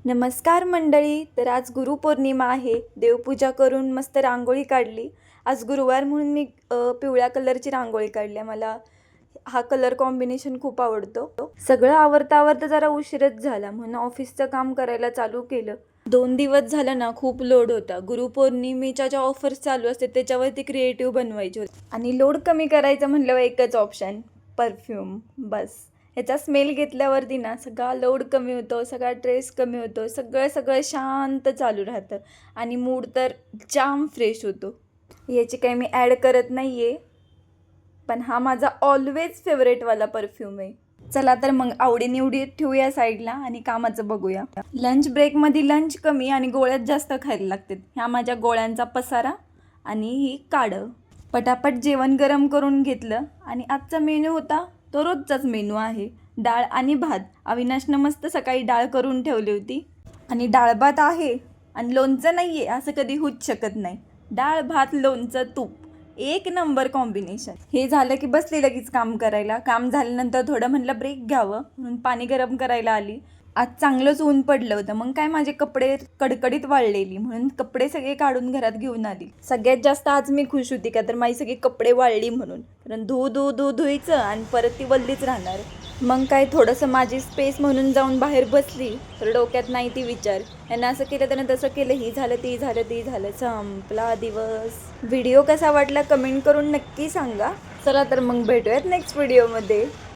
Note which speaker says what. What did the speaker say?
Speaker 1: नमस्कार मंडळी. तर आज गुरुपौर्णिमा आहे. देवपूजा करून मस्त रांगोळी काढली. आज गुरुवार म्हणून मी पिवळ्या कलरची रांगोळी काढली. मला हा कलर कॉम्बिनेशन खूप आवडतो. सगळं आवरता आवरता जरा उशीरच झाला म्हणून ऑफिसचं काम करायला चालू केलं. 2 दिवस झालं ना खूप लोड होता. गुरुपौर्णिमेच्या ज्या ऑफर्स चालू असते त्याच्यावरती क्रिएटिव्ह बनवायचे होते आणि लोड कमी करायचं म्हणल्यावर एकच ऑप्शन, परफ्यूम. बस ह्याचा स्मेल घेतल्यावरती ना सगळा लोड कमी होतो, सगळा ट्रेस कमी होतो, सगळं शांत चालू राहतं आणि मूड तर जाम फ्रेश होतो. याची काही मी ॲड करत नाही आहे, पण हा माझा ऑलवेज फेवरेटवाला परफ्यूम आहे. चला तर मग आवडीनिवडी ठेवूया साईडला आणि कामाचं बघूया. लंच ब्रेकमध्ये लंच कमी आणि गोळ्यात जास्त खायला लागतात. ह्या माझ्या गोळ्यांचा पसारा आणि ही काढं. पटापट जेवण गरम करून घेतलं आणि आजचा मेनू होता तो रोजचाच मेनू आहे, डाळ आणि भात. अविनाशनं मस्त सकाळी डाळ करून ठेवली होती आणि डाळ भात आहे आणि लोणचं नाही आहे असं कधी होऊच शकत नाही. डाळ भात लोणचं तूप एक नंबर कॉम्बिनेशन. हे झालं की बसली लगेच काम करायला. काम झाल्यानंतर थोडं म्हणलं ब्रेक घ्यावं म्हणून पाणी गरम करायला आली. आज चांगलंच ऊन पडलं होतं. मग काय माझे कपडे कडकडीत वाळलेली म्हणून कपडे सगळे काढून घरात घेऊन आली. सगळ्यात जास्त आज मी खुश होती का तर माझी सगळी कपडे वाळली म्हणून. कारण धुवायचं आणि परत ती वल्लीच राहणार. मग काय थोडंसं माझी स्पेस म्हणून जाऊन बाहेर बसली तर डोक्यात नाही ती विचार, यांना असं केलं त्यानं तसं केलं, ही झालं ती झालं, संपला दिवस. व्हिडिओ कसा वाटला कमेंट करून नक्की सांगा. चला तर मग भेटूयात नेक्स्ट व्हिडिओमध्ये.